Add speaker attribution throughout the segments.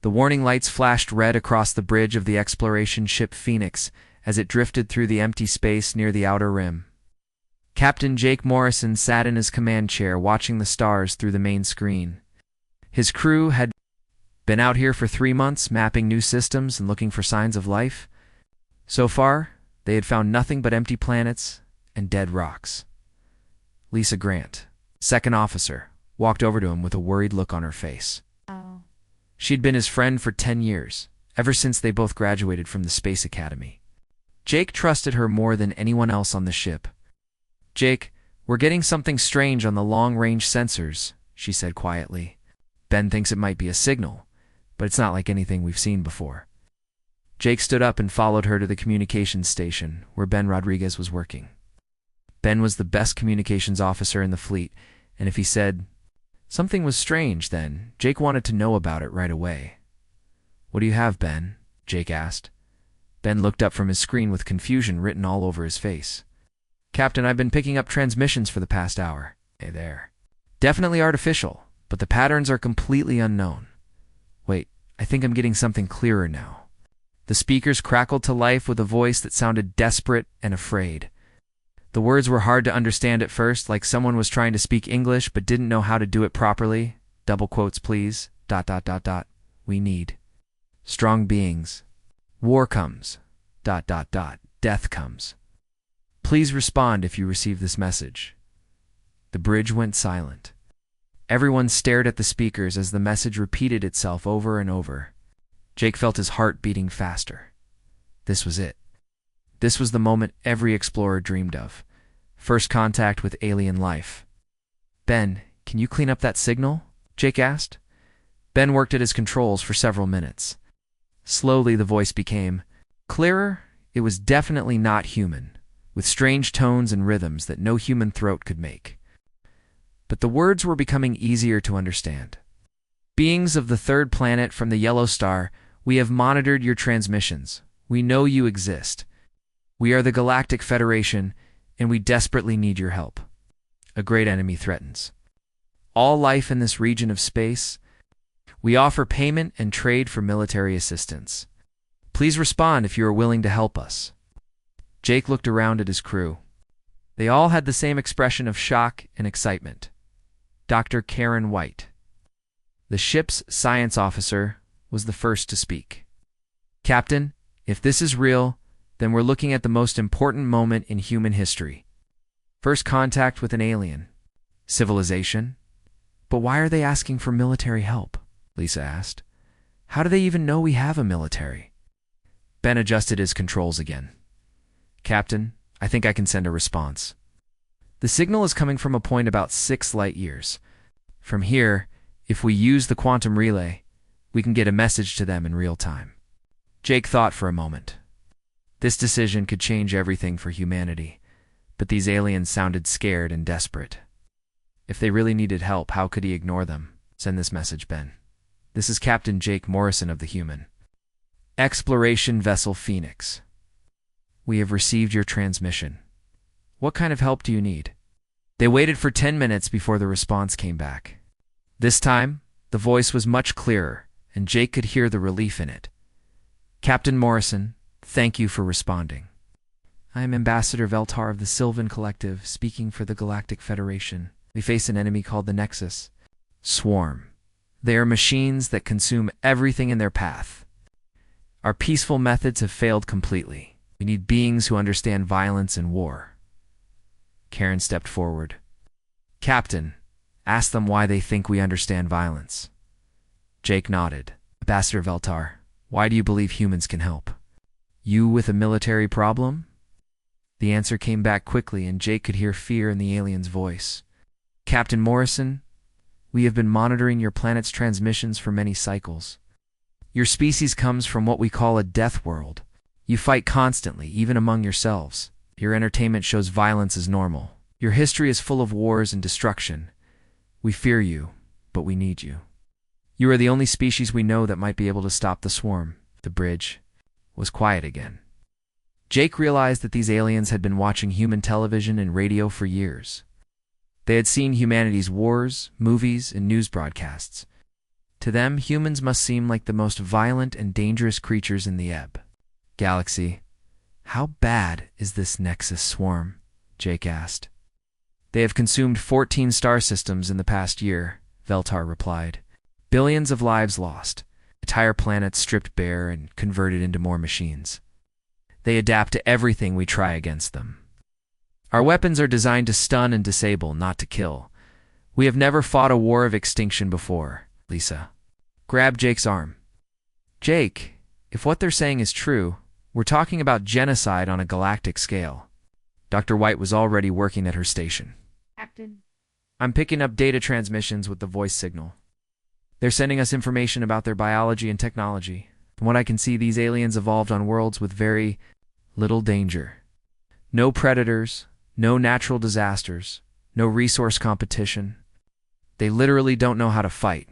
Speaker 1: The warning lights flashed red across the bridge of the exploration ship Phoenix as it drifted through the empty space near the outer rim. Captain Jake Morrison sat in his command chair watching the stars through the main screen. His crew had been out here for 3 months, mapping new systems and looking for signs of life. So far, they had found nothing but empty planets and dead rocks. Lisa Grant, second officer, walked over to him with a worried look on her face.
Speaker 2: Oh.
Speaker 1: She'd been his friend for 10 years, ever since they both graduated from the Space Academy. Jake trusted her more than anyone else on the ship. "Jake, we're getting something strange on the long-range sensors," she said quietly. "Ben thinks it might be a signal, but it's not like anything we've seen before." Jake stood up and followed her to the communications station, where Ben Rodriguez was working. Ben was the best communications officer in the fleet, and if he said something was strange, then Jake wanted to know about it right away. "What do you have, Ben?" Jake asked. Ben looked up from his screen with confusion written all over his face. "Captain, I've been picking up transmissions for the past hour." "Hey there. Definitely artificial, but the patterns are completely unknown." "Wait, I think I'm getting something clearer now." The speakers crackled to life with a voice that sounded desperate and afraid. The words were hard to understand at first, like someone was trying to speak English but didn't know how to do it properly. Double quotes, please. ... We need strong beings. War comes. ... Death comes. Please respond if you receive this message. The bridge went silent. Everyone stared at the speakers as the message repeated itself over and over. Jake felt his heart beating faster. This was it. This was the moment every explorer dreamed of. First contact with alien life. "Ben, can you clean up that signal?" Jake asked. Ben worked at his controls for several minutes. Slowly the voice became clearer. It was definitely not human, with strange tones and rhythms that no human throat could make. But the words were becoming easier to understand. "Beings of the third planet from the Yellow Star, we have monitored your transmissions. We know you exist. We are the Galactic Federation, and we desperately need your help. A great enemy threatens all life in this region of space. We offer payment and trade for military assistance. Please respond if you are willing to help us." Jake looked around at his crew. They all had the same expression of shock and excitement. Dr. Karen White, the ship's science officer, was the first to speak. "Captain, if this is real, then we're looking at the most important moment in human history. First contact with an alien. Civilization. But why are they asking for military help?" Lisa asked. "How do they even know we have a military?" Ben adjusted his controls again. "Captain, I think I can send a response. The signal is coming from a point about 6 light years. From here, if we use the quantum relay, we can get a message to them in real time." Jake thought for a moment. This decision could change everything for humanity, but these aliens sounded scared and desperate. If they really needed help, how could he ignore them? "Send this message, Ben. This is Captain Jake Morrison of the Human. Exploration Vessel Phoenix. We have received your transmission. What kind of help do you need?" They waited for 10 minutes before the response came back. This time, the voice was much clearer, and Jake could hear the relief in it. "Captain Morrison, thank you for responding. I am Ambassador Veltar of the Sylvan Collective, speaking for the Galactic Federation. We face an enemy called the Nexus. Swarm. They are machines that consume everything in their path. Our peaceful methods have failed completely. We need beings who understand violence and war." Karen stepped forward. "Captain, ask them why they think we understand violence." Jake nodded. "Ambassador Veltar, why do you believe humans can help? You with a military problem?" The answer came back quickly, and Jake could hear fear in the alien's voice. "Captain Morrison, we have been monitoring your planet's transmissions for many cycles. Your species comes from what we call a death world. You fight constantly, even among yourselves. Your entertainment shows violence as normal. Your history is full of wars and destruction. We fear you, but we need you. You are the only species we know that might be able to stop the swarm." The bridge was quiet again. Jake realized that these aliens had been watching human television and radio for years. They had seen humanity's wars, movies, and news broadcasts. To them, humans must seem like the most violent and dangerous creatures in the ebb. Galaxy, how bad is this Nexus swarm? Jake asked. They have consumed 14 star systems in the past year, Veltar replied. Billions of lives lost, entire planets stripped bare and converted into more machines. They adapt to everything we try against them. Our weapons are designed to stun and disable, not to kill. We have never fought a war of extinction before, Lisa. Grab Jake's arm. Jake, if what they're saying is true, we're talking about genocide on a galactic scale. Dr. White was already working at her station.
Speaker 2: Captain.
Speaker 1: I'm picking up data transmissions with the voice signal. They're sending us information about their biology and technology. From what I can see, these aliens evolved on worlds with very little danger. No predators, no natural disasters, no resource competition. They literally don't know how to fight.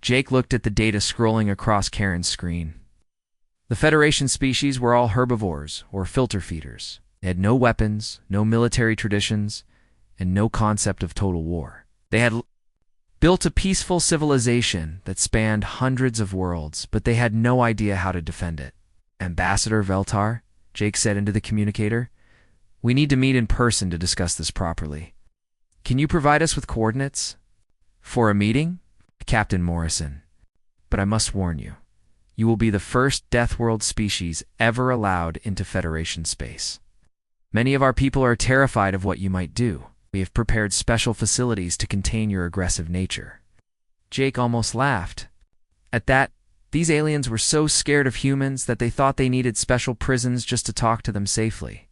Speaker 1: Jake looked at the data scrolling across Karen's screen. The Federation species were all herbivores, or filter feeders. They had no weapons, no military traditions, and no concept of total war. They had built a peaceful civilization that spanned hundreds of worlds, but they had no idea how to defend it. Ambassador Veltar, Jake said into the communicator, we need to meet in person to discuss this properly. Can you provide us with coordinates? For a meeting? Captain Morrison. But I must warn you, you will be the first Deathworld species ever allowed into Federation space. Many of our people are terrified of what you might do. We have prepared special facilities to contain your aggressive nature. Jake almost laughed. At that, these aliens were so scared of humans that they thought they needed special prisons just to talk to them safely.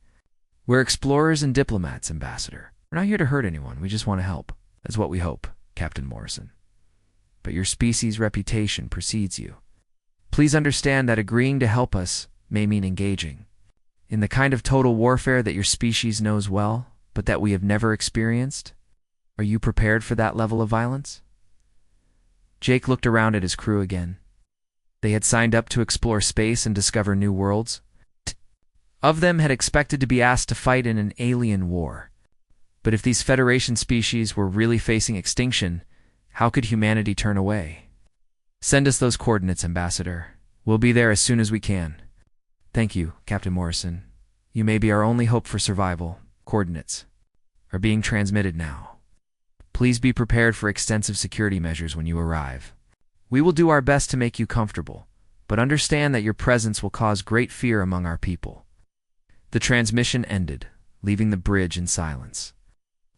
Speaker 1: We're explorers and diplomats, Ambassador. We're not here to hurt anyone, we just want to help. That's what we hope, Captain Morrison. But your species' reputation precedes you. Please understand that agreeing to help us may mean engaging in the kind of total warfare that your species knows well, but that we have never experienced. Are you prepared for that level of violence? Jake looked around at his crew again. They had signed up to explore space and discover new worlds. Of them had expected to be asked to fight in an alien war. But if these Federation species were really facing extinction, how could humanity turn away? Send us those coordinates, Ambassador. We'll be there as soon as we can. Thank you, Captain Morrison. You may be our only hope for survival. Coordinates are being transmitted now. Please be prepared for extensive security measures when you arrive. We will do our best to make you comfortable, but understand that your presence will cause great fear among our people. The transmission ended, leaving the bridge in silence.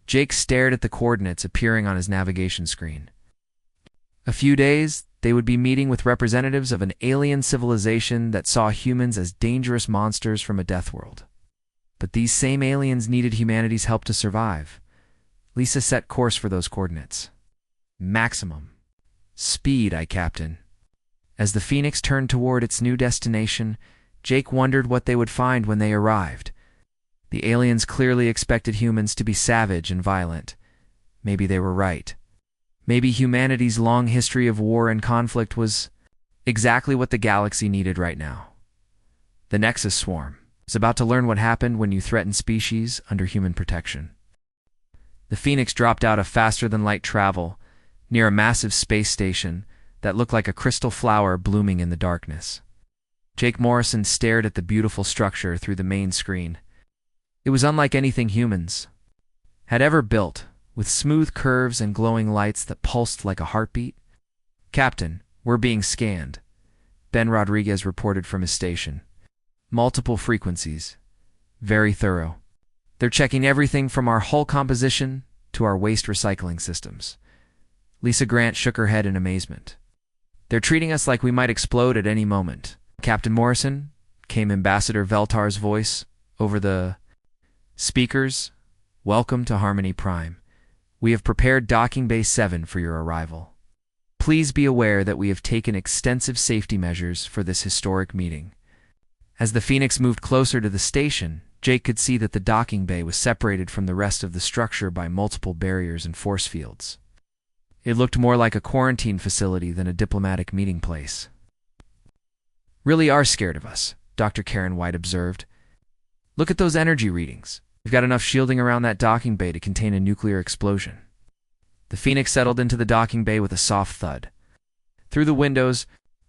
Speaker 1: Jake stared at the coordinates appearing on his navigation screen. A few days, they would be meeting with representatives of an alien civilization that saw humans as dangerous monsters from a death world. But these same aliens needed humanity's help to survive. Lisa set course for those coordinates. Maximum speed, Captain. As the Phoenix turned toward its new destination, Jake wondered what they would find when they arrived. The aliens clearly expected humans to be savage and violent. Maybe they were right. Maybe humanity's long history of war and conflict was exactly what the galaxy needed right now. The Nexus Swarm is about to learn what happened when you threaten species under human protection. The Phoenix dropped out of faster-than-light travel near a massive space station that looked like a crystal flower blooming in the darkness. Jake Morrison stared at the beautiful structure through the main screen. It was unlike anything humans had ever built, with smooth curves and glowing lights that pulsed like a heartbeat. Captain, we're being scanned, Ben Rodriguez reported from his station. Multiple frequencies. Very thorough. They're checking everything from our hull composition to our waste recycling systems. Lisa Grant shook her head in amazement. They're treating us like we might explode at any moment. Captain Morrison, came Ambassador Veltar's voice over the speakers. Welcome to Harmony Prime. We have prepared Docking Bay 7 for your arrival. Please be aware that we have taken extensive safety measures for this historic meeting. As the Phoenix moved closer to the station, Jake could see that the docking bay was separated from the rest of the structure by multiple barriers and force fields. It looked more like a quarantine facility than a diplomatic meeting place. Really are scared of us, Dr. Karen White observed. Look at those energy readings. We've got enough shielding around that docking bay to contain a nuclear explosion. The Phoenix settled into the docking bay with a soft thud. Through the windows,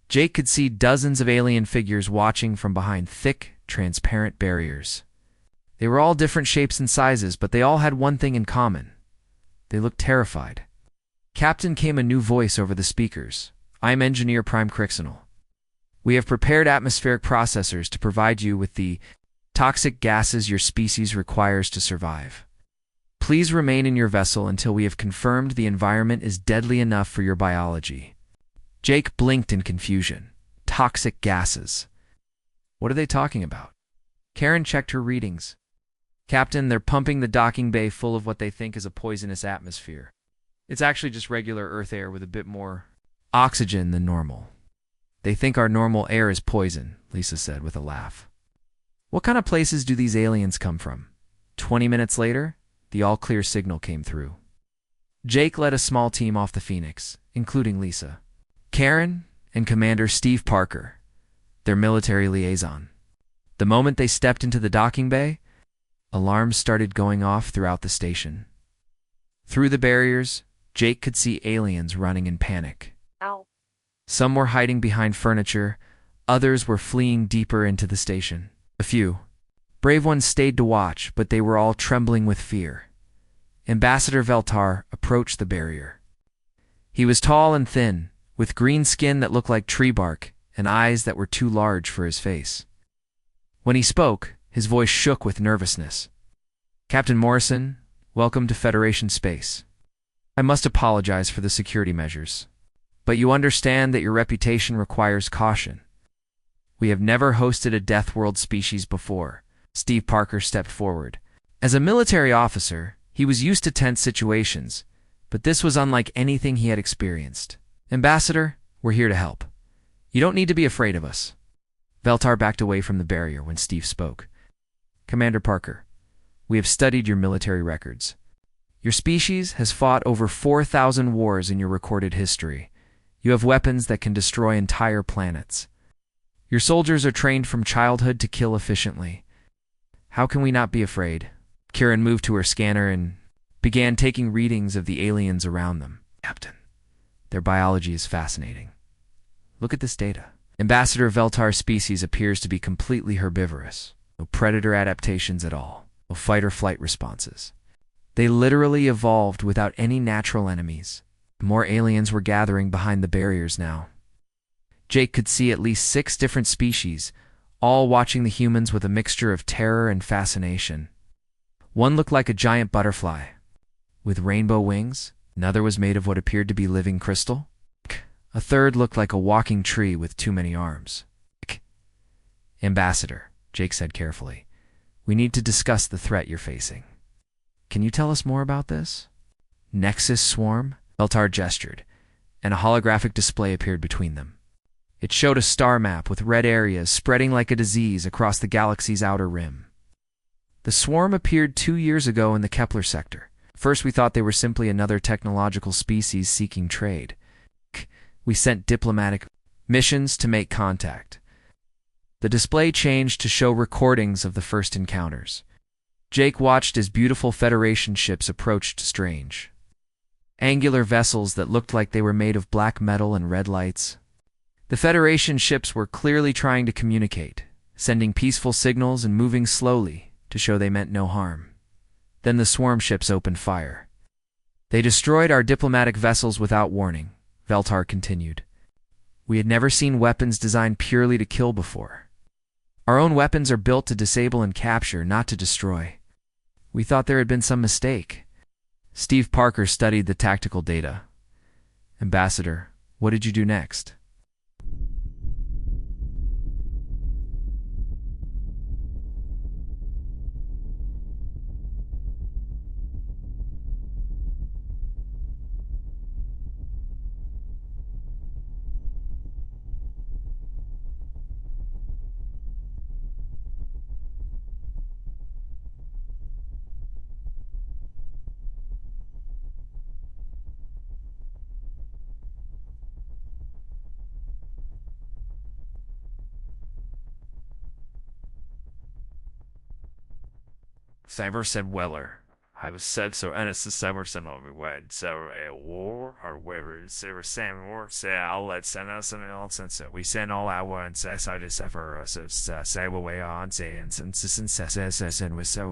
Speaker 1: Jake could see dozens of alien figures watching from behind thick, transparent barriers. They were all different shapes and sizes, but they all had one thing in common. They looked terrified. Captain came a new voice over the speakers. I'm Engineer Prime Crixinal. We have prepared atmospheric processors to provide you with the toxic gases your species requires to survive. Please remain in your vessel until we have confirmed the environment is deadly enough for your biology. Jake blinked in confusion. Toxic gases. What are they talking about? Karen checked her readings. Captain, they're pumping the docking bay full of what they think is a poisonous atmosphere. It's actually just regular Earth air with a bit more oxygen than normal. They think our normal air is poison, Lisa said with a laugh. What kind of places do these aliens come from? 20 minutes later, the all-clear signal came through. Jake led a small team off the Phoenix, including Lisa, Karen, and Commander Steve Parker, their military liaison. The moment they stepped into the docking bay, alarms started going off throughout the station. Through the barriers, Jake could see aliens running in panic.
Speaker 2: Ow.
Speaker 1: Some were hiding behind furniture, others were fleeing deeper into the station. A few brave ones stayed to watch, but they were all trembling with fear. Ambassador Veltar approached the barrier. He was tall and thin, with green skin that looked like tree bark and eyes that were too large for his face. When he spoke, his voice shook with nervousness. Captain Morrison, welcome to Federation Space. I must apologize for the security measures, but you understand that your reputation requires caution. We have never hosted a Deathworld species before. Steve Parker stepped forward. As a military officer, he was used to tense situations, but this was unlike anything he had experienced. Ambassador, we're here to help. You don't need to be afraid of us. Veltar backed away from the barrier when Steve spoke. Commander Parker, we have studied your military records. Your species has fought over 4,000 wars in your recorded history. You have weapons that can destroy entire planets. Your soldiers are trained from childhood to kill efficiently. How can we not be afraid? Kieran moved to her scanner and began taking readings of the aliens around them. Captain, their biology is fascinating. Look at this data. Ambassador Veltar's species appears to be completely herbivorous. No predator adaptations at all. No fight-or-flight responses. They literally evolved without any natural enemies. More aliens were gathering behind the barriers now. Jake could see at least 6 different species, all watching the humans with a mixture of terror and fascination. One looked like a giant butterfly, with rainbow wings. Another was made of what appeared to be living crystal. A third looked like a walking tree with too many arms. Ambassador, Jake said carefully, we need to discuss the threat you're facing. Can you tell us more about this? Nexus Swarm? Veltar gestured, and a holographic display appeared between them. It showed a star map with red areas spreading like a disease across the galaxy's outer rim. The swarm appeared 2 years ago in the Kepler sector. First, we thought they were simply another technological species seeking trade. We sent diplomatic missions to make contact. The display changed to show recordings of the first encounters. Jake watched as beautiful Federation ships approached strange. Angular vessels that looked like they were made of black metal and red lights. The Federation ships were clearly trying to communicate, sending peaceful signals and moving slowly to show they meant no harm. Then the swarm ships opened fire. They destroyed our diplomatic vessels without warning, Veltar continued. We had never seen weapons designed purely to kill before. Our own weapons are built to disable and capture, not to destroy. We thought there had been some mistake. Steve Parker studied the tactical data. Ambassador, what did you do next?
Speaker 3: Cyber said Weller.
Speaker 2: I was said so, and it's the summer son of me when so a war or whatever so same war say I'll let send us and all sense we send all our and says I just suffer so say away on say and says and with so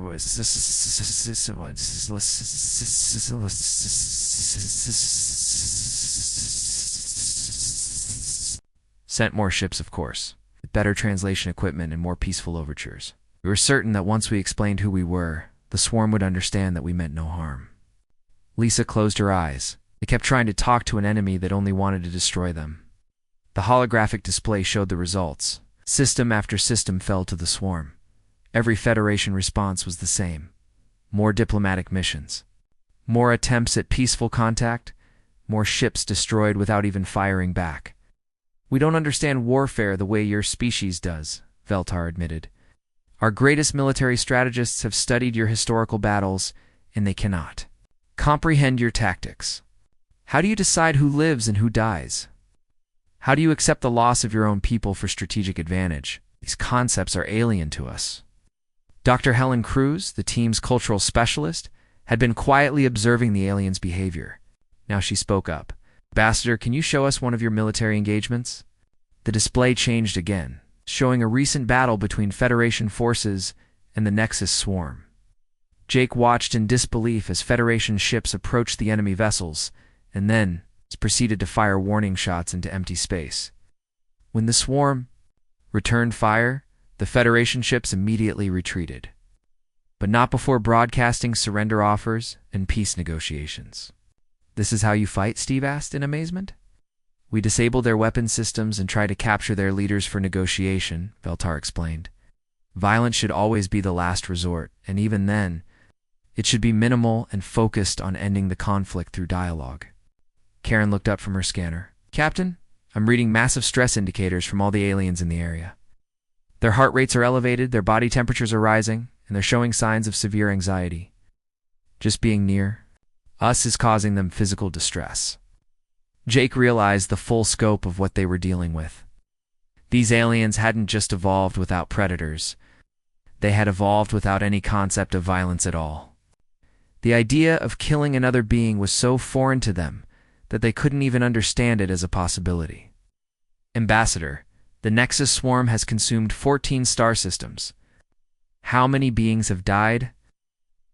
Speaker 1: sent more ships, of course, with better translation equipment and more peaceful overtures. We were certain that once we explained who we were, the swarm would understand that we meant no harm. Lisa closed her eyes. They kept trying to talk to an enemy that only wanted to destroy them. The holographic display showed the results. System after system fell to the swarm. Every Federation response was the same. More diplomatic missions. More attempts at peaceful contact. More ships destroyed without even firing back. We don't understand warfare the way your species does, Veltar admitted. Our greatest military strategists have studied your historical battles, and they cannot comprehend your tactics. How do you decide who lives and who dies? How do you accept the loss of your own people for strategic advantage? These concepts are alien to us. Dr. Helen Cruz, the team's cultural specialist, had been quietly observing the aliens' behavior. Now she spoke up. Ambassador, can you show us one of your military engagements? The display changed again, showing a recent battle between Federation forces and the Nexus swarm. Jake watched in disbelief as Federation ships approached the enemy vessels, and then proceeded to fire warning shots into empty space. When the swarm returned fire, the Federation ships immediately retreated. But not before broadcasting surrender offers and peace negotiations. This is how you fight? Steve asked in amazement. We disable their weapon systems and try to capture their leaders for negotiation, Veltar explained. Violence should always be the last resort, and even then, it should be minimal and focused on ending the conflict through dialogue. Karen looked up from her scanner. Captain, I'm reading massive stress indicators from all the aliens in the area. Their heart rates are elevated, their body temperatures are rising, and they're showing signs of severe anxiety. Just being near us is causing them physical distress. Jake realized the full scope of what they were dealing with. These aliens hadn't just evolved without predators. They had evolved without any concept of violence at all. The idea of killing another being was so foreign to them that they couldn't even understand it as a possibility. Ambassador, the Nexus swarm has consumed 14 star systems. How many beings have died?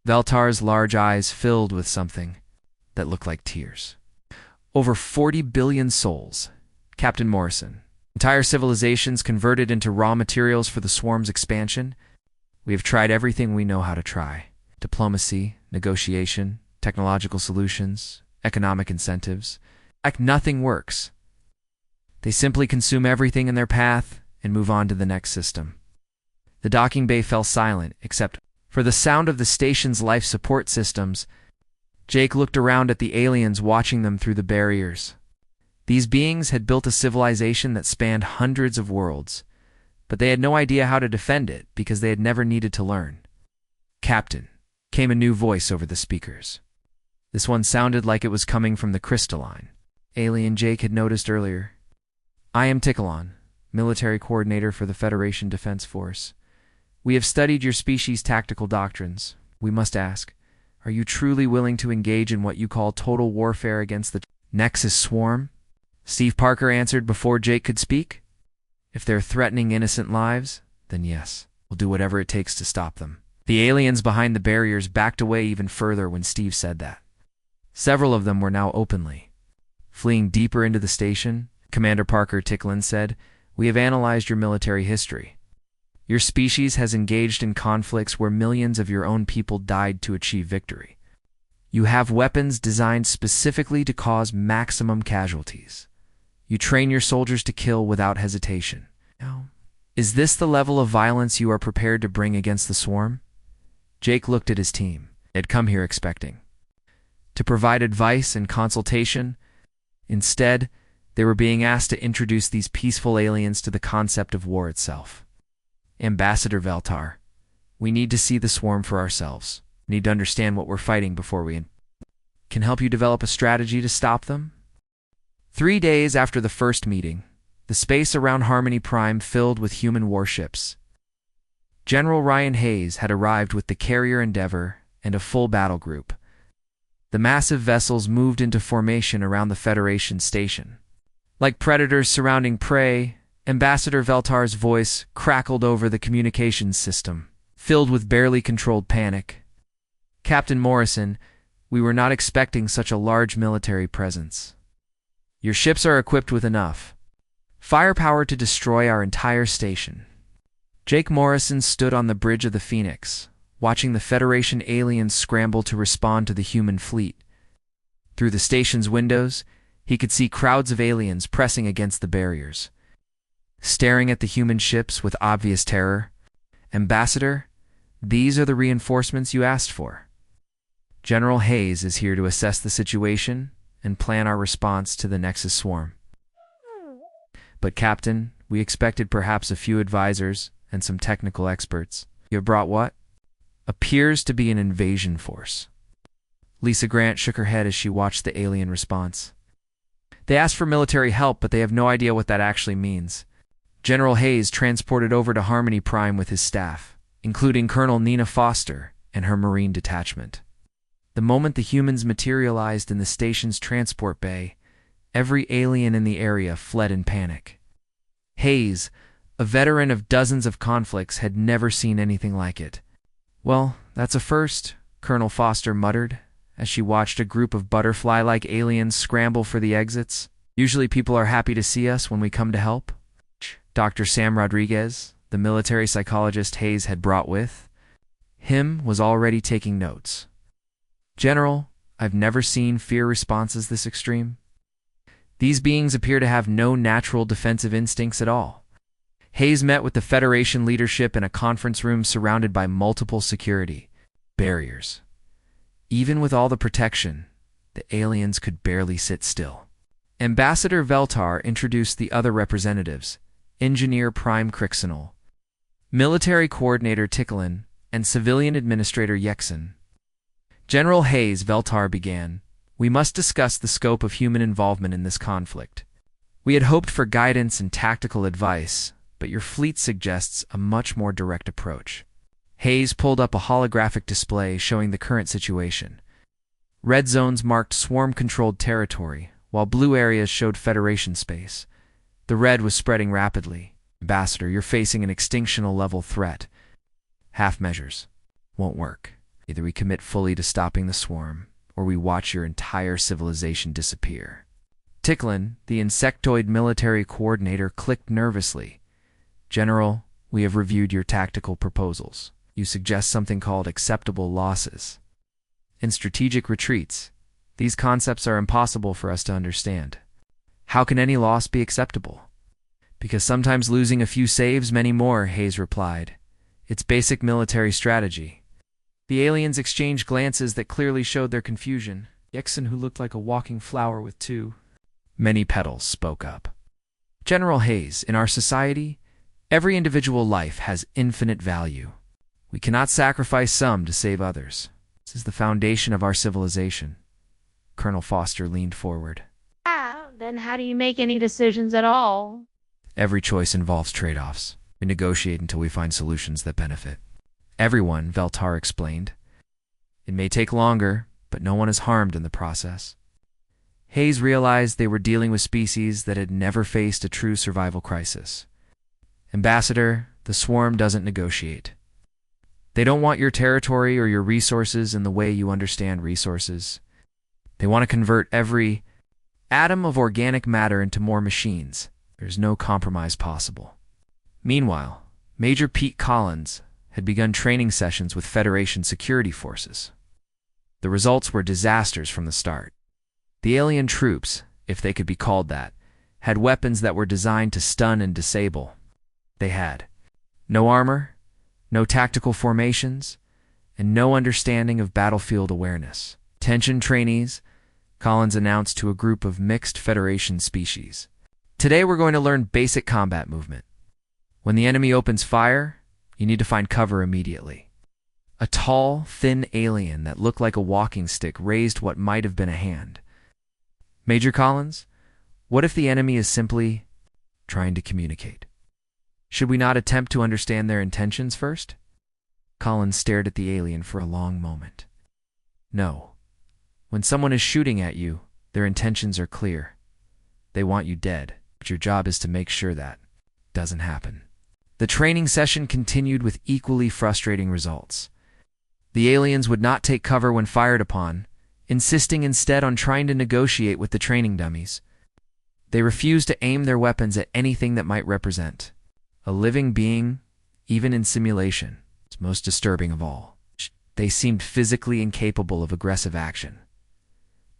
Speaker 1: Veltar's large eyes filled with something that looked like tears. Over 40 billion souls. Captain Morrison. Entire civilizations converted into raw materials for the swarm's expansion. We have tried everything we know how to try. Diplomacy, negotiation, technological solutions, economic incentives. Nothing works. They simply consume everything in their path and move on to the next system. The docking bay fell silent, except for the sound of the station's life support systems. Jake looked around at the aliens watching them through the barriers. These beings had built a civilization that spanned hundreds of worlds, but they had no idea how to defend it because they had never needed to learn. Captain, came a new voice over the speakers. This one sounded like it was coming from the crystalline alien Jake had noticed earlier. I am Tickalon, military coordinator for the Federation Defense Force. We have studied your species' tactical doctrines. We must ask, are you truly willing to engage in what you call total warfare against the Nexus swarm? Steve Parker answered before Jake could speak. If they're threatening innocent lives, then yes, we'll do whatever it takes to stop them. The aliens behind the barriers backed away even further when Steve said that. Several of them were now openly fleeing deeper into the station. Commander Parker Ticklin said, we have analyzed your military history. Your species has engaged in conflicts where millions of your own people died to achieve victory. You have weapons designed specifically to cause maximum casualties. You train your soldiers to kill without hesitation. Now, is this the level of violence you are prepared to bring against the swarm? Jake looked at his team. They had come here expecting to provide advice and consultation. Instead, they were being asked to introduce these peaceful aliens to the concept of war itself. Ambassador Veltar, we need to see the swarm for ourselves. We need to understand what we're fighting before we can help you develop a strategy to stop them. 3 days after the first meeting, the space around Harmony Prime filled with human warships. General Ryan Hayes had arrived with the carrier Endeavor and a full battle group. The massive vessels moved into formation around the Federation station. Like predators surrounding prey, Ambassador Veltar's voice crackled over the communications system, filled with barely controlled panic. "Captain Morrison, we were not expecting such a large military presence. Your ships are equipped with enough firepower to destroy our entire station." Jake Morrison stood on the bridge of the Phoenix, watching the Federation aliens scramble to respond to the human fleet. Through the station's windows, he could see crowds of aliens pressing against the barriers, staring at the human ships with obvious terror. "Ambassador, these are the reinforcements you asked for. General Hayes is here to assess the situation and plan our response to the Nexus swarm." "But Captain, we expected perhaps a few advisors and some technical experts. You have brought what appears to be an invasion force." Lisa Grant shook her head as she watched the alien response. "They asked for military help, but they have no idea what that actually means. General Hayes transported over to Harmony Prime with his staff, including Colonel Nina Foster and her Marine detachment. The moment the humans materialized in the station's transport bay, every alien in the area fled in panic. Hayes, a veteran of dozens of conflicts, had never seen anything like it. "Well, that's a first," Colonel Foster muttered, as she watched a group of butterfly-like aliens scramble for the exits. "Usually people are happy to see us when we come to help." Dr. Sam Rodriguez, the military psychologist Hayes had brought with him, was already taking notes. "General, I've never seen fear responses this extreme. These beings appear to have no natural defensive instincts at all." Hayes met with the Federation leadership in a conference room surrounded by multiple security barriers. Even with all the protection, the aliens could barely sit still. Ambassador Veltar introduced the other representatives: Engineer Prime Crixenol, Military Coordinator Ticklin, and Civilian Administrator Yexen. "General Hayes," Veltar began, "we must discuss the scope of human involvement in this conflict. We had hoped for guidance and tactical advice, but your fleet suggests a much more direct approach." Hayes pulled up a holographic display showing the current situation. Red zones marked swarm-controlled territory, while blue areas showed Federation space. The red was spreading rapidly. "Ambassador, you're facing an extinctional-level threat. Half measures won't work. Either we commit fully to stopping the swarm, or we watch your entire civilization disappear." Ticklin, the insectoid military coordinator, clicked nervously. "General, we have reviewed your tactical proposals. You suggest something called acceptable losses. In strategic retreats, these concepts are impossible for us to understand. How can any loss be acceptable?" "Because sometimes losing a few saves many more," Hayes replied. "It's basic military strategy." The aliens exchanged glances that clearly showed their confusion. Yexen, who looked like a walking flower with too many petals, spoke up. "General Hayes, in our society, every individual life has infinite value. We cannot sacrifice some to save others. This is the foundation of our civilization." Colonel Foster leaned forward.
Speaker 3: Then how do you make any decisions at all?
Speaker 1: "Every choice involves trade-offs. We negotiate until we find solutions that benefit everyone," Veltar explained. "It may take longer, but no one is harmed in the process." Hayes realized they were dealing with species that had never faced a true survival crisis. "Ambassador, the swarm doesn't negotiate. They don't want your territory or your resources in the way you understand resources. They want to convert every atom of organic matter into more machines. There's no compromise possible." Meanwhile, Major Pete Collins had begun training sessions with Federation security forces. The results were disasters from the start. The alien troops, if they could be called that, had weapons that were designed to stun and disable. They had no armor, no tactical formations, and no understanding of battlefield awareness. "Attention trainees," Collins announced to a group of mixed Federation species. "Today we're going to learn basic combat movement. When the enemy opens fire, you need to find cover immediately." A tall, thin alien that looked like a walking stick raised what might have been a hand. "Major Collins, what if the enemy is simply trying to communicate? Should we not attempt to understand their intentions first?" Collins stared at the alien for a long moment. No. When someone is shooting at you, their intentions are clear. They want you dead, but your job is to make sure that doesn't happen. The training session continued with equally frustrating results. The aliens would not take cover when fired upon, insisting instead on trying to negotiate with the training dummies. They refused to aim their weapons at anything that might represent a living being, even in simulation. It's most disturbing of all. They seemed physically incapable of aggressive action.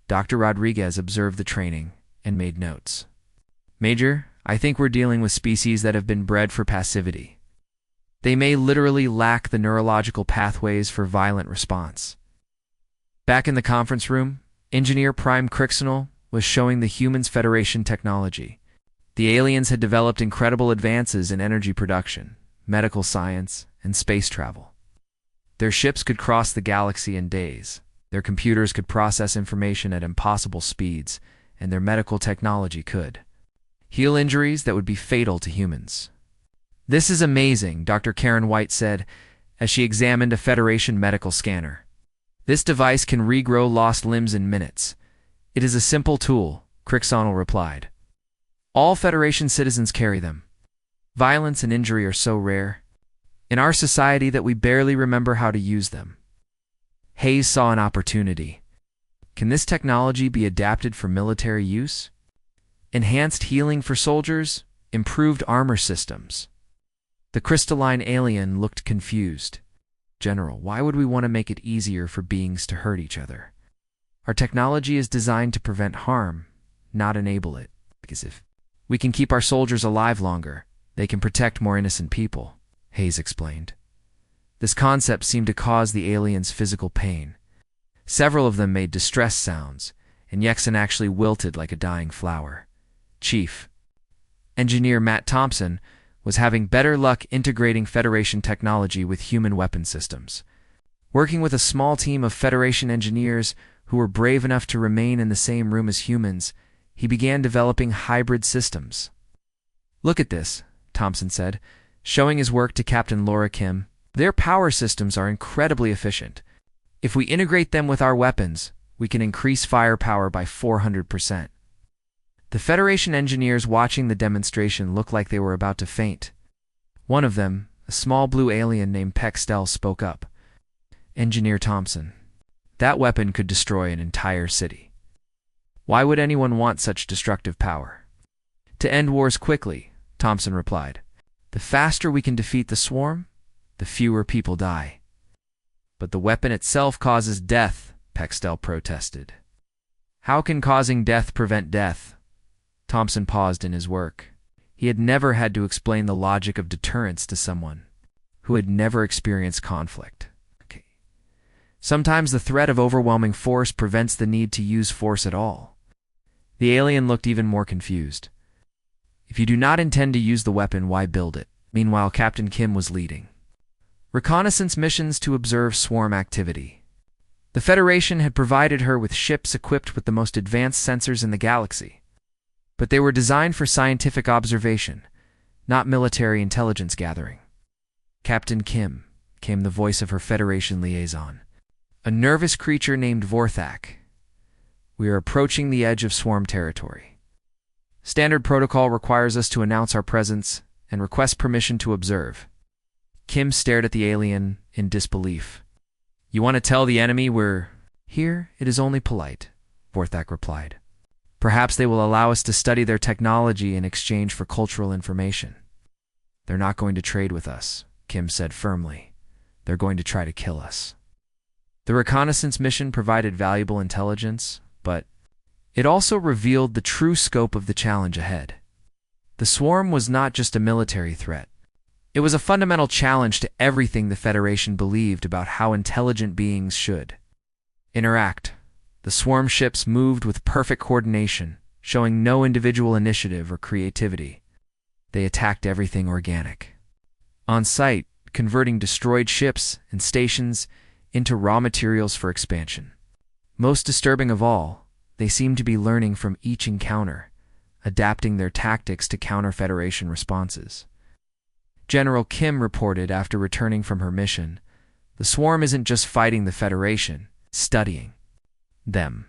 Speaker 1: Dr. Rodriguez observed the training and made notes. Major, I think we're dealing with species that have been bred for passivity. They may literally lack the neurological pathways for violent response. Back in the conference room, Engineer Prime Crixonal was showing the Humans Federation technology. The aliens had developed incredible advances in energy production, medical science, and space travel. Their ships could cross the galaxy in days. Their computers could process information at impossible speeds, and their medical technology could heal injuries that would be fatal to humans. This is amazing, Dr. Karen White said as she examined a Federation medical scanner. This device can regrow lost limbs in minutes. It is a simple tool, Crixonal replied. All Federation citizens carry them. Violence and injury are so rare in our society that we barely remember how to use them. Hayes saw an opportunity. Can this technology be adapted for military use? Enhanced healing for soldiers, improved armor systems. The crystalline alien looked confused. General, why would we want to make it easier for beings to hurt each other? Our technology is designed to prevent harm, not enable it. Because if we can keep our soldiers alive longer, they can protect more innocent people, Hayes explained. This concept seemed to cause the aliens physical pain. Several of them made distress sounds, and Yexon actually wilted like a dying flower. Chief Engineer Matt Thompson was having better luck integrating Federation technology with human weapon systems. Working with a small team of Federation engineers who were brave enough to remain in the same room as humans, he began developing hybrid systems. Look at this, Thompson said, showing his work to Captain Laura Kim. Their power systems are incredibly efficient. If we integrate them with our weapons, we can increase firepower by 400%. The Federation engineers watching the demonstration looked like they were about to faint. One of them, a small blue alien named Pextel, spoke up. Engineer Thompson, that weapon could destroy an entire city. Why would anyone want such destructive power? To end wars quickly, Thompson replied. The faster we can defeat the swarm, the fewer people die. But the weapon itself causes death, Pextel protested. How can causing death prevent death? Thompson paused in his work. He had never had to explain the logic of deterrence to someone who had never experienced conflict. Sometimes the threat of overwhelming force prevents the need to use force at all. The alien looked even more confused. If you do not intend to use the weapon, why build it? Meanwhile, Captain Kim was leading reconnaissance missions to observe swarm activity. The Federation had provided her with ships equipped with the most advanced sensors in the galaxy, but they were designed for scientific observation, not military intelligence gathering. Captain Kim came the voice of her Federation liaison, a nervous creature named Vorthak. We are approaching the edge of swarm territory. Standard protocol requires us to announce our presence and request permission to observe. Kim stared at the alien in disbelief. You want to tell the enemy we're here? It is only polite, Vorthak replied. Perhaps they will allow us to study their technology in exchange for cultural information. They're not going to trade with us, Kim said firmly. They're going to try to kill us. The reconnaissance mission provided valuable intelligence, but it also revealed the true scope of the challenge ahead. The swarm was not just a military threat. It was a fundamental challenge to everything the Federation believed about how intelligent beings should interact. The swarm ships moved with perfect coordination, showing no individual initiative or creativity. They attacked everything organic. On site, converting destroyed ships and stations into raw materials for expansion. Most disturbing of all, they seemed to be learning from each encounter, adapting their tactics to counter Federation responses. General Kim reported after returning from her mission, the swarm isn't just fighting the Federation, studying them.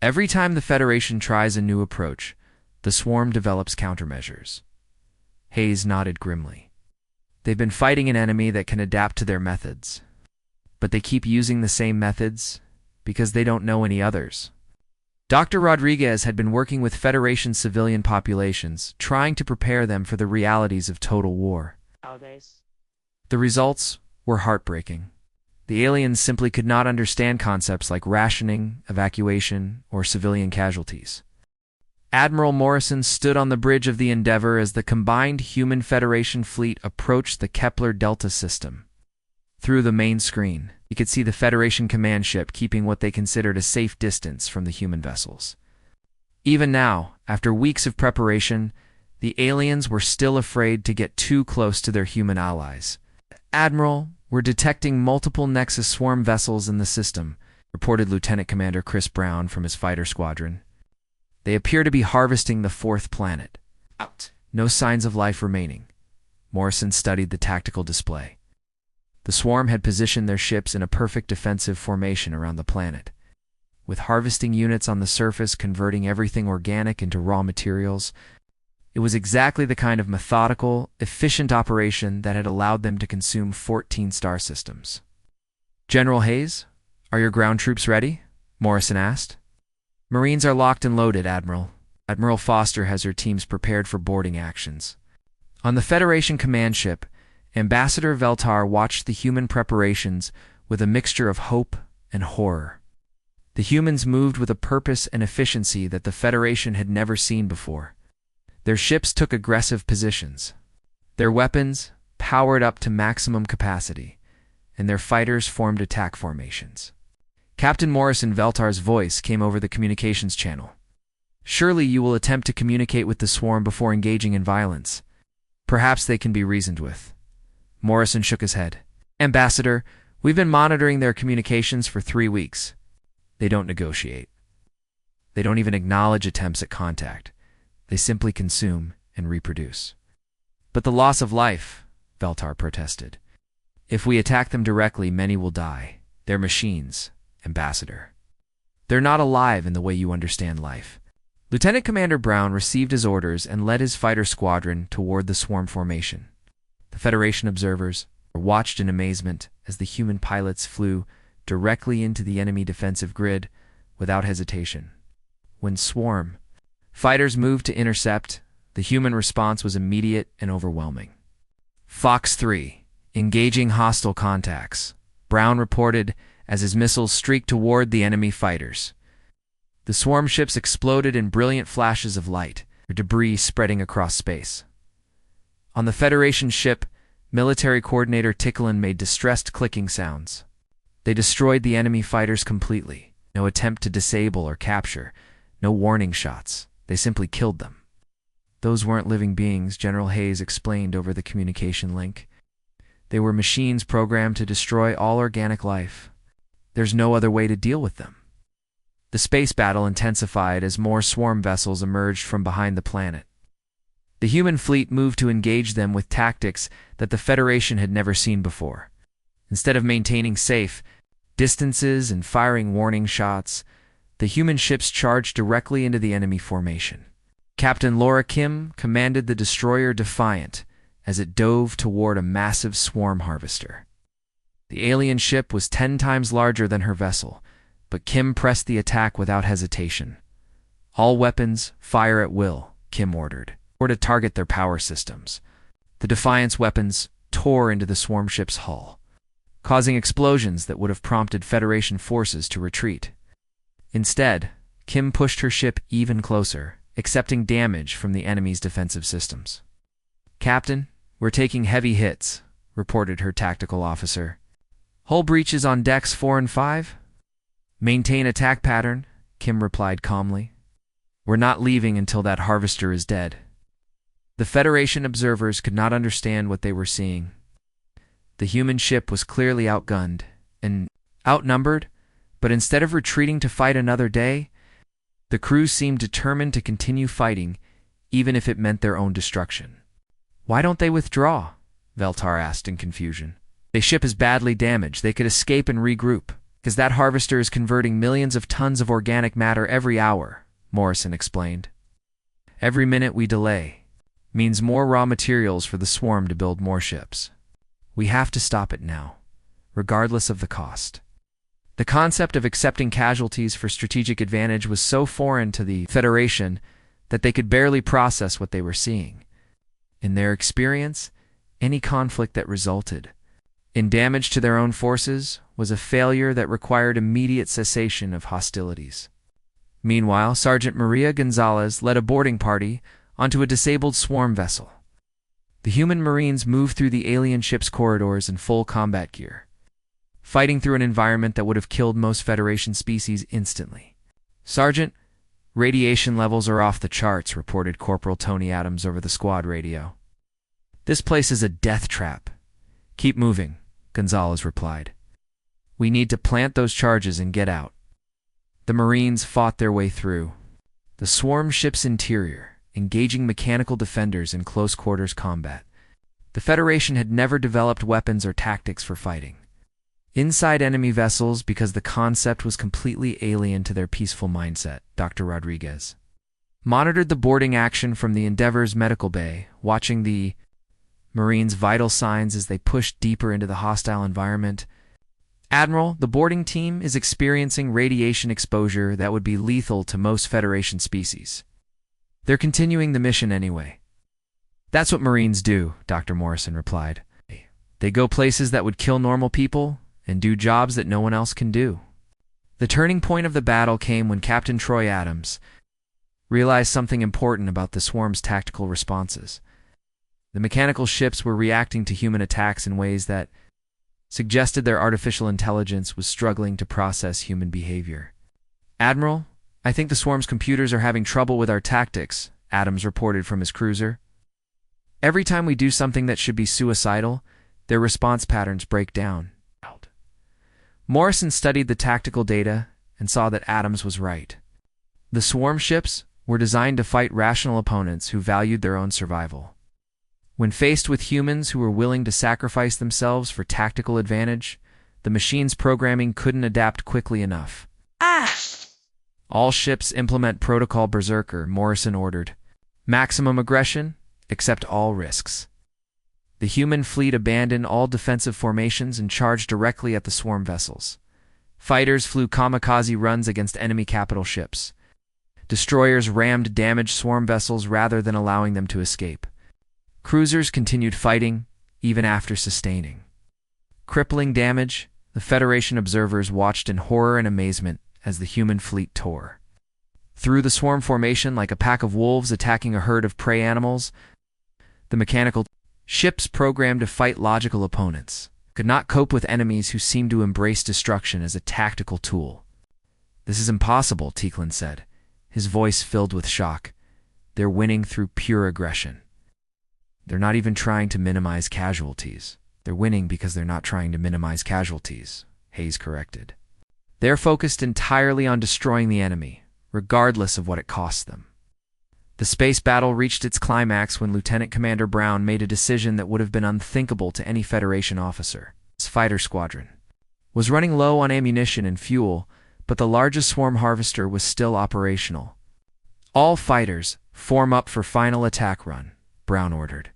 Speaker 1: Every time the Federation tries a new approach, the swarm develops countermeasures. Hayes nodded grimly. They've been fighting an enemy that can adapt to their methods. But they keep using the same methods because they don't know any others. Dr. Rodriguez had been working with Federation civilian populations, trying to prepare them for the realities of total war.
Speaker 3: Nowadays.
Speaker 1: The results were heartbreaking. The aliens simply could not understand concepts like rationing, evacuation, or civilian casualties. Admiral Morrison stood on the bridge of the Endeavour as the combined human Federation fleet approached the Kepler Delta system. Through the main screen, you could see the Federation command ship keeping what they considered a safe distance from the human vessels. Even now, after weeks of preparation, the aliens were still afraid to get too close to their human allies. Admiral, we're detecting multiple Nexus swarm vessels in the system, reported Lieutenant Commander Chris Brown from his fighter squadron. They appear to be harvesting the fourth planet. Out. No signs of life remaining. Morrison studied the tactical display. The swarm had positioned their ships in a perfect defensive formation around the planet. With harvesting units on the surface converting everything organic into raw materials, it was exactly the kind of methodical, efficient operation that had allowed them to consume 14 star systems. General Hayes, are your ground troops ready? Morrison asked. Marines are locked and loaded, Admiral. Admiral Foster has her teams prepared for boarding actions. On the Federation command ship, Ambassador Veltar watched the human preparations with a mixture of hope and horror. The humans moved with a purpose and efficiency that the Federation had never seen before. Their ships took aggressive positions. Their weapons powered up to maximum capacity, and their fighters formed attack formations. Captain Morrison Veltar's voice came over the communications channel. Surely you will attempt to communicate with the swarm before engaging in violence. Perhaps they can be reasoned with. Morrison shook his head. Ambassador, we've been monitoring their communications for 3 weeks. They don't negotiate. They don't even acknowledge attempts at contact. They simply consume and reproduce. But the loss of life, Veltar protested. If we attack them directly, many will die. They're machines, Ambassador. They're not alive in the way you understand life. Lieutenant Commander Brown received his orders and led his fighter squadron toward the swarm formation. The Federation observers watched in amazement as the human pilots flew directly into the enemy defensive grid without hesitation. When swarm fighters moved to intercept, the human response was immediate and overwhelming. Fox 3, engaging hostile contacts, Brown reported as his missiles streaked toward the enemy fighters. The swarm ships exploded in brilliant flashes of light, their debris spreading across space. On the Federation ship, military coordinator Ticklin made distressed clicking sounds. They destroyed the enemy fighters completely. No attempt to disable or capture, no warning shots. They simply killed them. Those weren't living beings, General Hayes explained over the communication link. They were machines programmed to destroy all organic life. There's no other way to deal with them. The space battle intensified as more swarm vessels emerged from behind the planet. The human fleet moved to engage them with tactics that the Federation had never seen before. Instead of maintaining safe distances and firing warning shots, the human ships charged directly into the enemy formation. Captain Laura Kim commanded the destroyer Defiant as it dove toward a massive swarm harvester. The alien ship was 10 times larger than her vessel, but Kim pressed the attack without hesitation. All weapons, fire at will, Kim ordered, or to target their power systems. The Defiant's weapons tore into the swarm ship's hull, causing explosions that would have prompted Federation forces to retreat. Instead, Kim pushed her ship even closer, accepting damage from the enemy's defensive systems. Captain, we're taking heavy hits, reported her tactical officer. Hull breaches on decks 4 and 5? Maintain attack pattern, Kim replied calmly. We're not leaving until that harvester is dead. The Federation observers could not understand what they were seeing. The human ship was clearly outgunned and outnumbered, but instead of retreating to fight another day, the crew seemed determined to continue fighting, even if it meant their own destruction. Why don't they withdraw? Veltar asked in confusion. The ship is badly damaged. They could escape and regroup. Because that harvester is converting millions of tons of organic matter every hour, Morrison explained. Every minute we delay means more raw materials for the swarm to build more ships. We have to stop it now, regardless of the cost. The concept of accepting casualties for strategic advantage was so foreign to the Federation that they could barely process what they were seeing. In their experience, any conflict that resulted in damage to their own forces was a failure that required immediate cessation of hostilities. Meanwhile, Sergeant Maria Gonzalez led a boarding party onto a disabled swarm vessel. The human Marines moved through the alien ship's corridors in full combat gear, fighting through an environment that would have killed most Federation species instantly. "Sergeant, radiation levels are off the charts," reported Corporal Tony Adams over the squad radio. "This place is a death trap." "Keep moving," Gonzalez replied. "We need to plant those charges and get out." The Marines fought their way through the swarm ship's interior, engaging mechanical defenders in close-quarters combat. The Federation had never developed weapons or tactics for fighting inside enemy vessels because the concept was completely alien to their peaceful mindset. Dr. Rodriguez monitored the boarding action from the Endeavor's medical bay, watching the Marines' vital signs as they pushed deeper into the hostile environment. "Admiral, the boarding team is experiencing radiation exposure that would be lethal to most Federation species. They're continuing the mission anyway." "That's what Marines do," Dr. Morrison replied. "They go places that would kill normal people and do jobs that no one else can do." The turning point of the battle came when Captain Troy Adams realized something important about the swarm's tactical responses. The mechanical ships were reacting to human attacks in ways that suggested their artificial intelligence was struggling to process human behavior. "Admiral, I think the swarm's computers are having trouble with our tactics," Adams reported from his cruiser. "Every time we do something that should be suicidal, their response patterns break down." Morrison studied the tactical data and saw that Adams was right. The swarm ships were designed to fight rational opponents who valued their own survival. When faced with humans who were willing to sacrifice themselves for tactical advantage, the machine's programming couldn't adapt quickly enough. "All ships implement Protocol Berserker," Morrison ordered. "Maximum aggression, accept all risks." The human fleet abandoned all defensive formations and charged directly at the swarm vessels. Fighters flew kamikaze runs against enemy capital ships. Destroyers rammed damaged swarm vessels rather than allowing them to escape. Cruisers continued fighting, even after sustaining crippling damage. The Federation observers watched in horror and amazement as the human fleet tore through the swarm formation like a pack of wolves attacking a herd of prey animals. The mechanical ships programmed to fight logical opponents could not cope with enemies who seemed to embrace destruction as a tactical tool. "This is impossible," Teklin said, his voice filled with shock. "They're winning through pure aggression. They're not even trying to minimize casualties. They're winning because they're not trying to minimize casualties," Hayes corrected. "They're focused entirely on destroying the enemy, regardless of what it costs them." The space battle reached its climax when Lieutenant Commander Brown made a decision that would have been unthinkable to any Federation officer. His fighter squadron was running low on ammunition and fuel, but the largest swarm harvester was still operational. "All fighters, form up for final attack run," Brown ordered.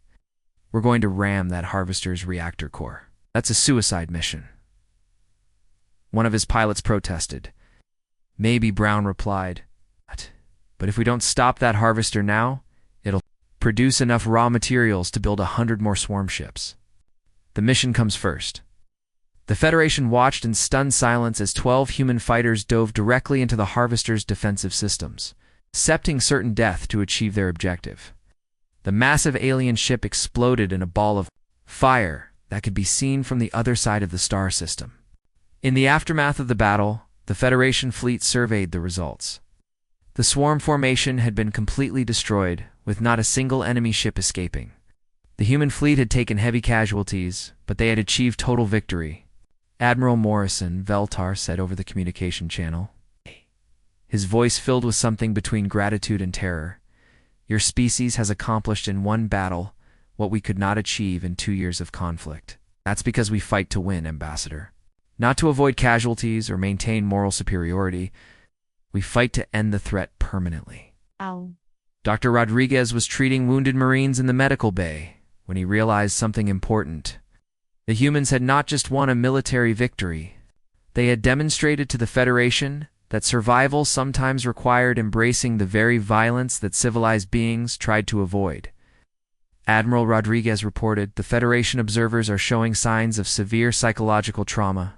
Speaker 1: "We're going to ram that harvester's reactor core." "That's a suicide mission," one of his pilots protested. "Maybe," Brown replied. "But if we don't stop that harvester now, it'll produce enough raw materials to build 100 more swarm ships. The mission comes first." The Federation watched in stunned silence as 12 human fighters dove directly into the harvester's defensive systems, accepting certain death to achieve their objective. The massive alien ship exploded in a ball of fire that could be seen from the other side of the star system. In the aftermath of the battle, the Federation fleet surveyed the results. The swarm formation had been completely destroyed, with not a single enemy ship escaping. The human fleet had taken heavy casualties, but they had achieved total victory. Admiral Morrison, Veltar said over the communication channel, his voice filled with something between gratitude and terror. "Your species has accomplished in one battle what we could not achieve in 2 years of conflict. That's because we fight to win, Ambassador." not to avoid casualties or maintain moral superiority. We fight to end the threat permanently.
Speaker 3: Ow.
Speaker 1: Dr. Rodriguez was treating wounded Marines in the medical bay when he realized something important. The humans had not just won a military victory. They had demonstrated to the Federation that survival sometimes required embracing the very violence that civilized beings tried to avoid. Admiral Rodriguez reported, "The Federation observers are showing signs of severe psychological trauma.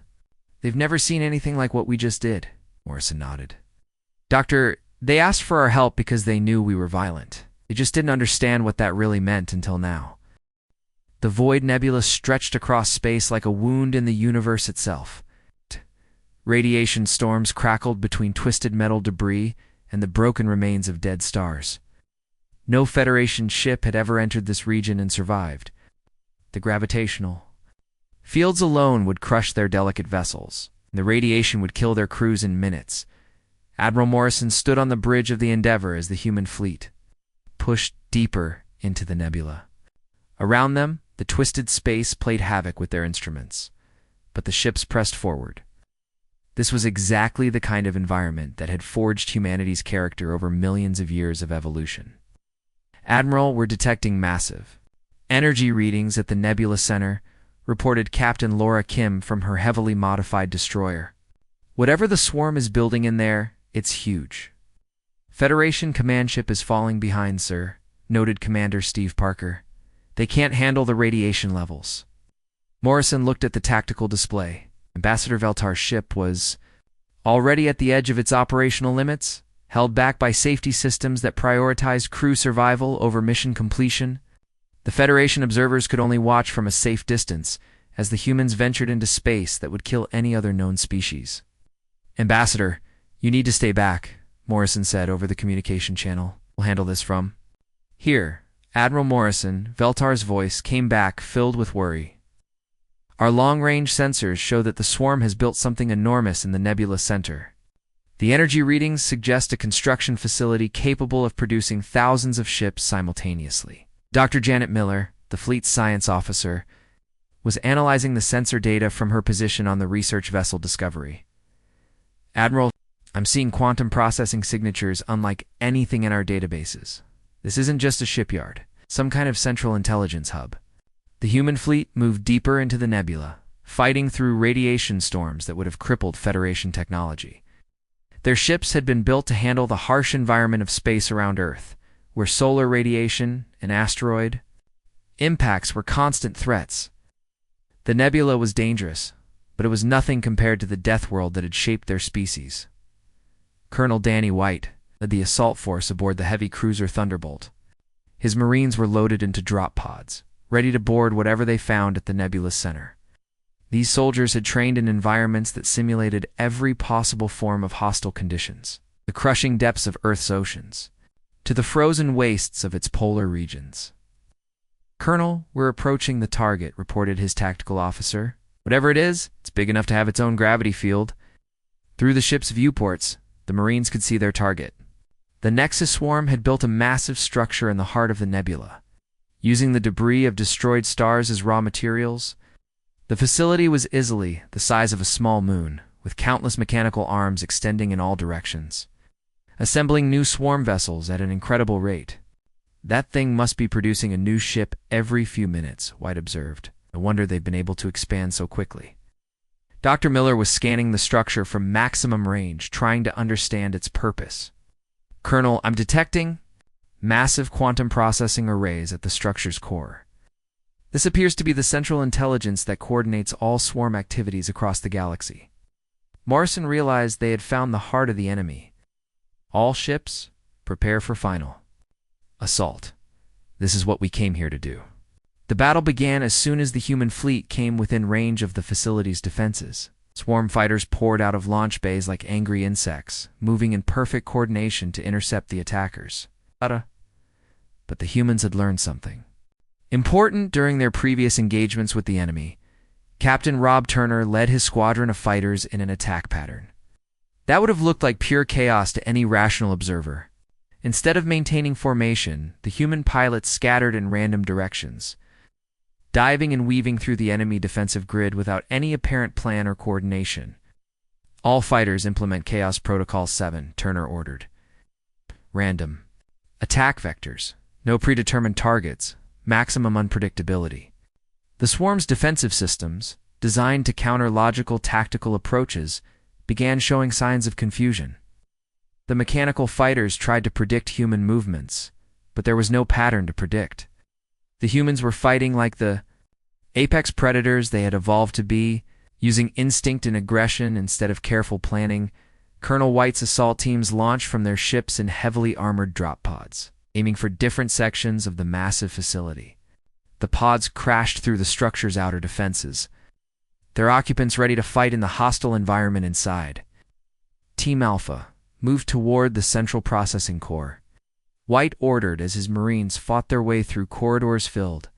Speaker 1: They've never seen anything like what we just did." Morrison nodded. "Doctor, they asked for our help because they knew we were violent. They just didn't understand what that really meant until now." The Void Nebula stretched across space like a wound in the universe itself. Radiation storms crackled between twisted metal debris and the broken remains of dead stars. No Federation ship had ever entered this region and survived. The gravitational fields alone would crush their delicate vessels, and the radiation would kill their crews in minutes. Admiral Morrison stood on the bridge of the Endeavor as the human fleet pushed deeper into the nebula. Around them, the twisted space played havoc with their instruments, but the ships pressed forward. This was exactly the kind of environment that had forged humanity's character over millions of years of evolution. "Admiral, we're detecting massive energy readings at the nebula center," reported Captain Laura Kim from her heavily modified destroyer. "Whatever the swarm is building in there, it's huge." "Federation command ship is falling behind, sir," noted Commander Steve Parker. "They can't handle the radiation levels." Morrison looked at the tactical display. Ambassador Veltar's ship was already at the edge of its operational limits, held back by safety systems that prioritized crew survival over mission completion. The Federation observers could only watch from a safe distance as the humans ventured into space that would kill any other known species. "Ambassador, you need to stay back," Morrison said over the communication channel. "We'll handle this from here." Admiral Morrison, Veltar's voice, came back filled with worry. "Our long-range sensors show that the swarm has built something enormous in the nebula center. The energy readings suggest a construction facility capable of producing thousands of ships simultaneously." Dr. Janet Miller, the fleet's science officer, was analyzing the sensor data from her position on the research vessel Discovery. "Admiral, I'm seeing quantum processing signatures unlike anything in our databases. This isn't just a shipyard, some kind of central intelligence hub." The human fleet moved deeper into the nebula, fighting through radiation storms that would have crippled Federation technology. Their ships had been built to handle the harsh environment of space around Earth, where solar radiation and asteroid impacts were constant threats. The nebula was dangerous, but it was nothing compared to the death world that had shaped their species. Colonel Danny White led the assault force aboard the heavy cruiser Thunderbolt. His Marines were loaded into drop pods, ready to board whatever they found at the nebula's center. These soldiers had trained in environments that simulated every possible form of hostile conditions, the crushing depths of Earth's oceans, to the frozen wastes of its polar regions. "Colonel, we're approaching the target," reported his tactical officer. "Whatever it is, it's big enough to have its own gravity field." Through the ship's viewports, the Marines could see their target. The Nexus swarm had built a massive structure in the heart of the nebula. Using the debris of destroyed stars as raw materials, the facility was easily the size of a small moon, with countless mechanical arms extending in all directions, assembling new swarm vessels at an incredible rate. "That thing must be producing a new ship every few minutes," White observed. "No wonder they've been able to expand so quickly." Dr. Miller was scanning the structure from maximum range, trying to understand its purpose. "Colonel, I'm detecting massive quantum processing arrays at the structure's core. This appears to be the central intelligence that coordinates all swarm activities across the galaxy." Morrison realized they had found the heart of the enemy. "All ships, prepare for final assault. This is what we came here to do." The battle began as soon as the human fleet came within range of the facility's defenses. Swarm fighters poured out of launch bays like angry insects, moving in perfect coordination to intercept the attackers. But the humans had learned something important during their previous engagements with the enemy. Captain Rob Turner led his squadron of fighters in an attack pattern that would have looked like pure chaos to any rational observer. Instead of maintaining formation, the human pilots scattered in random directions, diving and weaving through the enemy defensive grid without any apparent plan or coordination. All fighters implement Chaos Protocol 7, Turner ordered. Random. Attack vectors. No predetermined targets. Maximum unpredictability. The swarm's defensive systems, designed to counter logical tactical approaches, began showing signs of confusion. The mechanical fighters tried to predict human movements, but there was no pattern to predict. The humans were fighting like the apex predators they had evolved to be, using instinct and aggression instead of careful planning. Colonel White's assault teams launched from their ships in heavily armored drop pods, aiming for different sections of the massive facility. The pods crashed through the structure's outer defenses, their occupants ready to fight in the hostile environment inside. Team Alpha moved toward the central processing core. White ordered as his Marines fought their way through corridors filled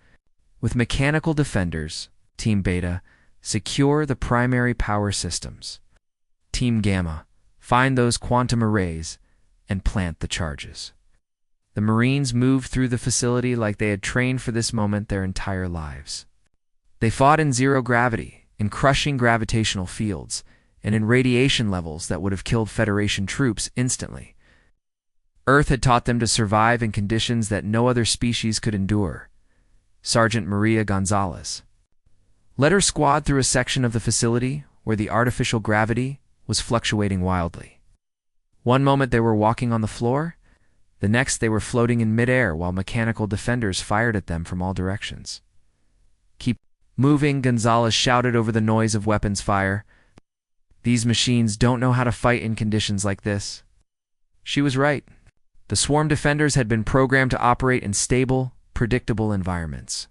Speaker 1: with mechanical defenders. Team Beta, secure the primary power systems. Team Gamma, find those quantum arrays and plant the charges. The Marines moved through the facility like they had trained for this moment their entire lives. They fought in zero gravity, in crushing gravitational fields, and in radiation levels that would have killed Federation troops instantly. Earth had taught them to survive in conditions that no other species could endure. Sergeant Maria Gonzalez led her squad through a section of the facility where the artificial gravity was fluctuating wildly. One moment they were walking on the floor, the next they were floating in midair while mechanical defenders fired at them from all directions. "Keep moving," Gonzalez shouted over the noise of weapons fire. "These machines don't know how to fight in conditions like this." She was right. The swarm defenders had been programmed to operate in stable, predictable environments.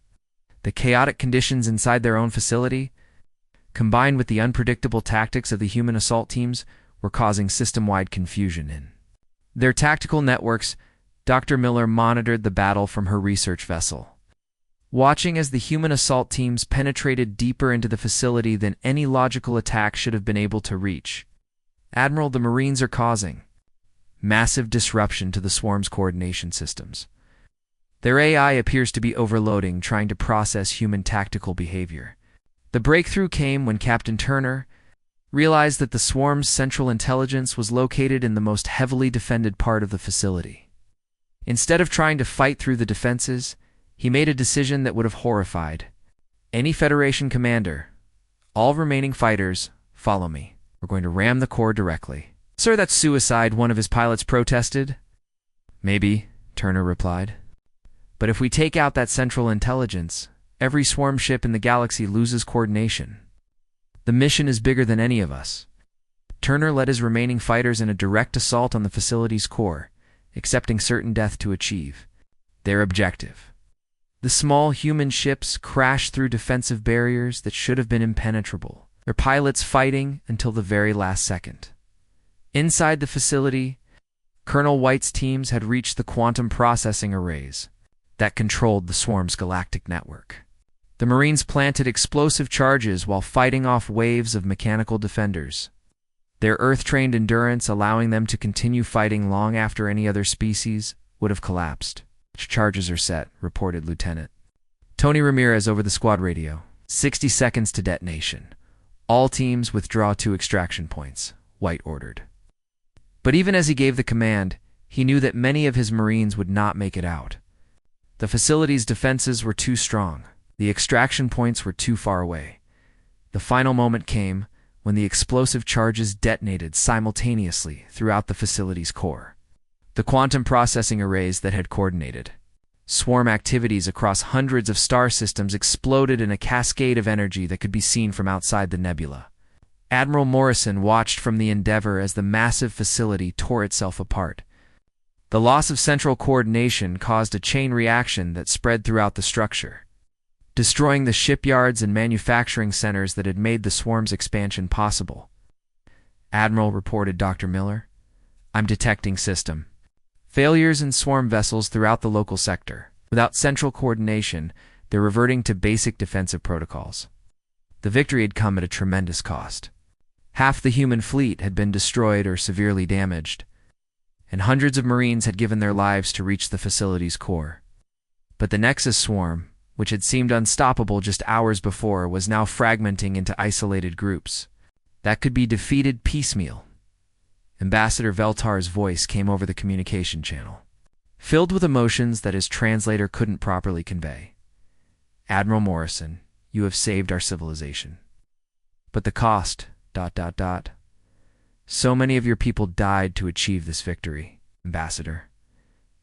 Speaker 1: The chaotic conditions inside their own facility, combined with the unpredictable tactics of the human assault teams, were causing system-wide confusion in their tactical networks. Dr. Miller monitored the battle from her research vessel, watching as the human assault teams penetrated deeper into the facility than any logical attack should have been able to reach. "Admiral, the Marines are causing massive disruption to the swarm's coordination systems. Their AI appears to be overloading, trying to process human tactical behavior." The breakthrough came when Captain Turner realized that the swarm's central intelligence was located in the most heavily defended part of the facility. Instead of trying to fight through the defenses, he made a decision that would have horrified any Federation commander. "All remaining fighters, follow me. We're going to ram the core directly." "Sir, that's suicide," one of his pilots protested. "Maybe," Turner replied. "But if we take out that central intelligence, every swarm ship in the galaxy loses coordination. The mission is bigger than any of us." Turner led his remaining fighters in a direct assault on the facility's core, accepting certain death to achieve their objective. The small human ships crashed through defensive barriers that should have been impenetrable, their pilots fighting until the very last second. Inside the facility, Colonel White's teams had reached the quantum processing arrays that controlled the swarm's galactic network. The Marines planted explosive charges while fighting off waves of mechanical defenders, their Earth-trained endurance allowing them to continue fighting long after any other species would have collapsed. "Charges are set," reported Lieutenant Tony Ramirez over the squad radio. 60 seconds to detonation. "All teams withdraw to extraction points," White ordered. But even as he gave the command, he knew that many of his Marines would not make it out. The facility's defenses were too strong. The extraction points were too far away. The final moment came when the explosive charges detonated simultaneously throughout the facility's core. The quantum processing arrays that had coordinated swarm activities across hundreds of star systems exploded in a cascade of energy that could be seen from outside the nebula. Admiral Morrison watched from the Endeavour as the massive facility tore itself apart. The loss of central coordination caused a chain reaction that spread throughout the structure, destroying the shipyards and manufacturing centers that had made the swarm's expansion possible. "Admiral," reported Dr. Miller, "I'm detecting system failures in swarm vessels throughout the local sector. Without central coordination, they're reverting to basic defensive protocols." The victory had come at a tremendous cost. Half the human fleet had been destroyed or severely damaged, and hundreds of Marines had given their lives to reach the facility's core. But the Nexus swarm, which had seemed unstoppable just hours before, was now fragmenting into isolated groups that could be defeated piecemeal. Ambassador Veltar's voice came over the communication channel, filled with emotions that his translator couldn't properly convey. Admiral Morrison, you have saved our civilization. But the cost, ... So many of your people died to achieve this victory, Ambassador.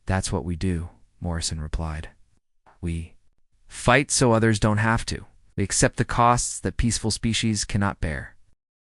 Speaker 1: That's what we do, Morrison replied. We fight so others don't have to. We accept the costs that peaceful species cannot bear.